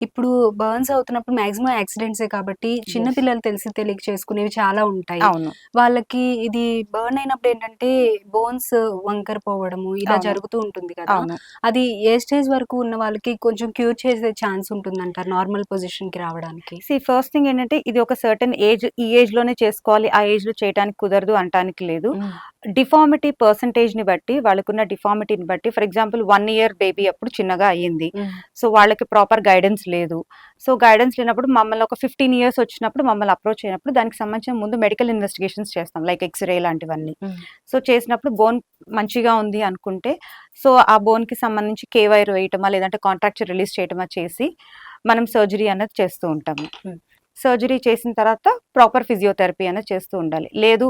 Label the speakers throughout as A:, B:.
A: ఇప్పుడు బర్న్స్ అవుతున్నప్పుడు మాక్సిమం యాక్సిడెంట్సే కాబట్టి చిన్న
B: యెస్.
A: పిల్లలు తెలిసి తెలియక చేసుకునేవి చాలా ఉంటాయి.
B: అవును.
A: వాళ్ళకి ఇది బర్న్ అయినప్పుడు ఏంటంటే బోన్స్ వంకర పోవడము ఇలా
B: అవును.
A: జరుగుతూ ఉంటుంది కదా!
B: అవును.
A: అది ఏ స్టేజ్ వరకు ఉన్న వాళ్ళకి కొంచెం క్యూర్ చేసే ఛాన్స్ ఉంటుందంటారు నార్మల్ పొజిషన్‌కి రావడానికి?
B: ఫస్ట్ థింగ్ ఏంటంటే ఇది ఒక సర్టెన్ ఏజ్, ఈ ఏజ్‌లోనే చేసుకోవాలి, ఆ ఏజ్‌లో చేయటానికి కుదరదు అంటానికి లేదు.
A: హ్మ్.
B: డిఫార్మిటీ పర్సెంటేజ్‌ని బట్టి, వాళ్ళకున్న డిఫార్మిటీని బట్టి ఫర్ ఎగ్జాంపుల్ 1 ఇయర్ బేబీ అప్పుడు చిన్నగా అయ్యింది.
A: హ్మ్.
B: సో, వాళ్ళకి ప్రాపర్ గైడెన్స్ లేదు. సో, గైడెన్స్ లేనప్పుడు మమ్మల్ని ఒక 15 ఇయర్స్ వచ్చినప్పుడు మమ్మల్ని అప్రోచ్ అయినప్పుడు దానికి సంబంధించిన ముందు మెడికల్ ఇన్వెస్టిగేషన్స్ చేస్తాం. లైక్ ఎక్స్‌రే లాంటివన్నీ.
A: హ్మ్.
B: సో, చేసినప్పుడు బోన్ మంచిగా ఉంది అనుకుంటే, సో, ఆ బోన్‌కి సంబంధించి కే వైర్ వేయటమా, లేదంటే కాంట్రాక్చర్ రిలీజ్ చేయటమా చేసి, మనం సర్జరీ అనేది చేస్తూ ఉంటాము.
A: హ్మ్.
B: సర్జరీ చేసిన తర్వాత ప్రాపర్ ఫిజియోథెరపీ అనేది చేస్తూ ఉండాలి. లేదు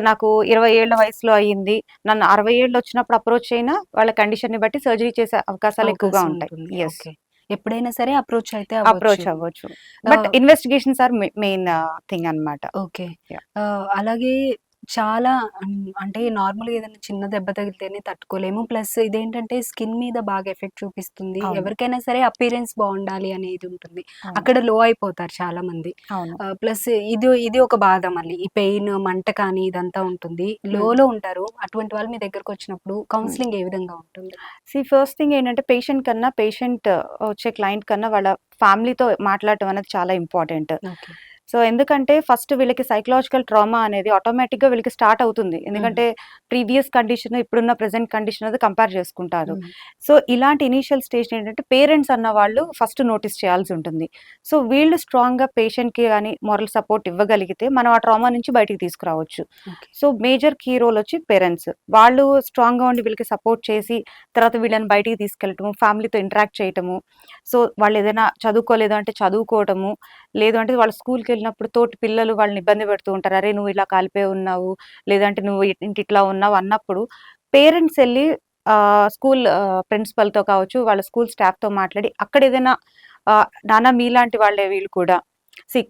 B: నాకు 20 ఏళ్ల వయసులో అయింది, నన్ను 60 ఏళ్ళు వచ్చినప్పుడు అప్రోచ్ అయినా వాళ్ళ కండిషన్‌ని బట్టి సర్జరీ చేసే అవకాశాలు ఎక్కువగా
A: అవకాశం
B: ఉంటాయి.
A: ఉంటుంది.
B: యెస్.
A: ఓకే. ఎప్పుడైనా సరే అప్రోచ్ అయితే అవ్వచ్చు.
B: అప్రోచ్ అవ్వచ్చు. బట్
A: ఆహ్,
B: ఇన్వెస్టిగేషన్స్ ఆర్ మెయిన్ థింగ్ అన్నమాట.
A: ఓకే.
B: యాహ్!
A: అలాగే చాలా అంటే నార్మల్‌గా ఏదైనా చిన్న దెబ్బ తగిలితేనే తట్టుకోలేము. ప్లస్ ఇదేంటంటే స్కిన్ మీద బాగా ఎఫెక్ట్ చూపిస్తుంది.
B: అవును.
A: ఎవరికైనా సరే అపియరెన్స్ బావుండాలి అనేది ఉంటుంది.
B: అవును.
A: అక్కడ లో అయిపోతారు చాలామంది.
B: అవును.
A: ప్లస్ ఇది ఇది ఒక బాధ మళ్ళీ. ఈ పెయిన్, మంట కానీ ఇదంతా ఉంటుంది.
B: హ్మ్.
A: లోలో ఉంటారు. అటువంటి వాళ్ళు మీ దగ్గరకొచ్చినప్పుడు
B: హ్మ్.
A: కౌన్సెలింగ్ ఏ విధంగా ఉంటుంది?
B: ఫస్ట్ థింగ్ ఏంటంటే పేషెంట్ వచ్చే క్లయింట్ కన్నా వాళ్ళ ఫ్యామిలీతో మాట్లాడటం అనేది చాలా ఇంపార్టెంట్.
A: ఓకే.
B: సో, ఎందుకంటే ఫస్ట్ వీళ్ళకి సైకలాజికల్ ట్రామా అనేది ఆటోమేటిక్‌గా వీళ్ళకి స్టార్ట్ అవుతుంది.
A: హ్మ్.
B: ఎందుకంటే ప్రీవియస్ కండిషన్, ఇప్పుడున్న ప్రెజెంట్ కండిషన్ అనేది కంపేర్ చేసుకుంటారు.
A: హ్మ్.
B: సో, ఇలాంటి ఇనీషియల్ స్టేజ్ ఏంటంటే పేరెంట్స్ అన్న వాళ్ళు ఫస్ట్ నోటీస్ చేయాల్సి ఉంటుంది. సో, వీళ్ళు స్ట్రాంగ్‌గా పేషెంట్‌కి గాని మోరల్ సపోర్ట్ ఇవ్వగలిగితే మనం ఆ ట్రామా నుంచి బయటికి తీసుకురావచ్చు.
A: Okay.
B: So, major key role వచ్చి పేరెంట్స్. వాళ్ళు స్ట్రాంగ్‌గా ఉండి వీళ్ళకి సపోర్ట్ చేసి తర్వాత వీళ్ళని బయటికి తీసుకెళ్ళటము, ఫ్యామిలీతో ఇంటరాక్ట్ చేయటము. సో, వాళ్ళేదైనా చదువుకోలేదు అంటే చదువుకోవటము, లేదు అంటే వాళ్ళు స్కూల్‌కెళ్ళినప్పుడు తోటి పిల్లలు వాళ్ళని ఇబ్బంది పెడుతూ ఉంటారు. "అరే! నువ్వు ఇలా కాలిపోయి ఉన్నావు, లేదంటే నువ్వు ఇట్లా ఉన్నావు" అన్నప్పుడు పేరెంట్స్ ఎళ్లి స్కూల్ ప్రిన్సిపల్‌తో కావచ్చు, వాళ్ళ స్కూల్ స్టాఫ్‌తో మాట్లాడి అక్కడేదైనా నాన్న మీలాంటి వాళ్ళే వీళ్ళు కూడా.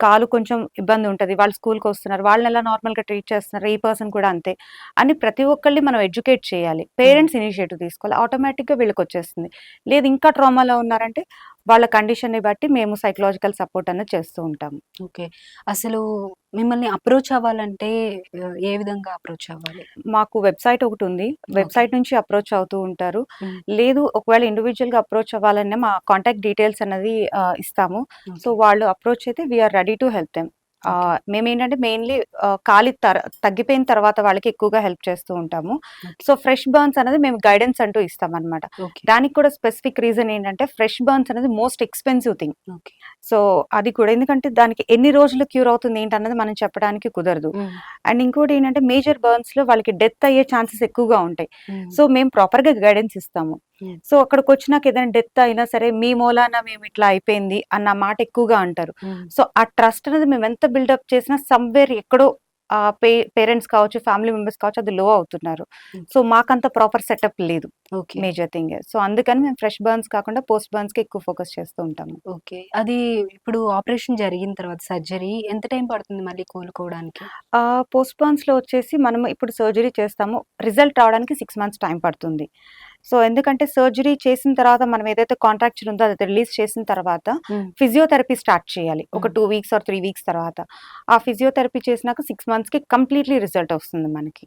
B: కాలు కొంచెం ఇబ్బంది ఉంటది. వాళ్ళు స్కూల్‌కొస్తున్నారు. వాళ్ళనెలా నార్మల్‌గా ట్రీట్ చేస్తున్నారు. ఈ పర్సన్ కూడా అంతే. అని ప్రతి ఒక్కళ్ళని మనం ఎడ్యుకేట్ చేయాలి.
A: హ్మ్.
B: పేరెంట్స్ ఇనిషియేటివ్ తీసుకోవాలి. ఆటోమేటిక్‌గా వీళ్ళకొచ్చేస్తుంది. లేదు ఇంకా ట్రామాలో ఉన్నారంటే వాళ్ళ కండిషన్‌ని బట్టి మేము సైకలాజికల్ సపోర్ట్ అనేది చేస్తూ ఉంటాము.
A: ఓకే. అసలు మిమ్మల్ని అప్రోచ్ అవ్వాలంటే ఏ విధంగా అప్రోచ్ అవ్వాలి?
B: మాకు వెబ్‌సైట్ ఒకటుంది.
A: ఓకే.
B: వెబ్‌సైట్ నుంచి అప్రోచ్ అవుతూ ఉంటారు.
A: హ్మ్.
B: లేదు ఒకవేళ ఇండివిడ్యుయల్‌గా అప్రోచ్ అవ్వాలన్నా మా కాంటాక్ట్ డీటెయిల్స్ అన్నది ఇస్తాము. So,
A: okay.
B: వాళ్ళు అప్రోచ్ అయితే we are ready to help them.
A: Okay.
B: మేమేంటంటే మెయిన్‌లీ కాలి తగ్గిపోయిన తర్వాత వాళ్ళకి ఎక్కువగా హెల్ప్ చేస్తూ ఉంటాము.
A: ఓకే.
B: సో, ఫ్రెష్ బర్న్స్ అనేది మేము గైడెన్స్ అంటూ ఇస్తామనమాట.
A: ఓకే.
B: దానికి కూడా స్పెసిఫిక్ రీజన్ ఏంటంటే ఫ్రెష్ బర్న్స్ అనేది most expensive thing.
A: Okay.
B: So, అది కూడా ఎందుకంటే దానికి ఎన్ని రోజులు క్యూర్ అవుతుంది ఏంటన్నది మనం చెప్పడానికి కుదరదు.
A: హ్మ్.
B: అండ్ ఇంకోటేంటంటే మేజర్ బర్న్స్‌లో వాళ్ళకి డెత్ అయ్యే ఛాన్సెస్ ఎక్కువగా ఉంటాయి.
A: హ్మ్.
B: సో, మేము ప్రాపర్‌గా గైడెన్స్ ఇస్తాము.
A: హ్మ్.
B: సో, అక్కడికొచ్చినాక ఏదైనా డెత్ అయినా సరే మీ మూలాన మేమిట్లా అయిపోయింది అన్న మాట ఎక్కువగా అంటారు.
A: హ్మ్.
B: సో, ఆ ట్రస్ట్ అనేది మేమెంత బిల్డప్ చేసినా సమ్‌వేర్ ఎక్కడో పేరెంట్స్ కావచ్చు, ఫ్యామిలీ మెంబర్స్ కావచ్చు అది లో అవుతున్నారు. So,
A: okay.
B: మాకంత ప్రాపర్ సెటప్ లేదు.
A: ఓకే.
B: Major thing. సో, అందుకని మేము ఫ్రెష్ బర్న్స్ కాకుండా పోస్ట్ బర్న్స్‌కి ఎక్కువ ఫోకస్ చేస్తూ ఉంటాము.
A: ఓకే. అది ఇప్పుడు ఆపరేషన్ జరిగిన తర్వాత సర్జరీ ఎంత టైం పడుతుంది మళ్ళీ కోలుకోవడానికి?
B: పోస్ట్ బర్న్స్‌లో వచ్చేసి మనం ఇప్పుడు సర్జరీ చేస్తాము. రిజల్ట్ రావడానికి 6 మంత్స్ టైం పడుతుంది. సో, ఎందుకంటే సర్జరీ చేసిన తర్వాత మనం ఏదైతే కాంట్రాక్చర్ ఉందో అది రిలీజ్ చేసిన తర్వాత
A: హ్మ్.
B: ఫిజియోథెరపీ స్టార్ట్ చేయాలి. ఒక
A: హ్మ్.
B: 2 వీక్స్ ఆర్ 3 వీక్స్ తర్వాత. ఆ ఫిజియోథెరపీ చేసినాక 6 మంత్స్‌కి కంప్లీట్‌లీ రిజల్ట్ వస్తుంది మనకి.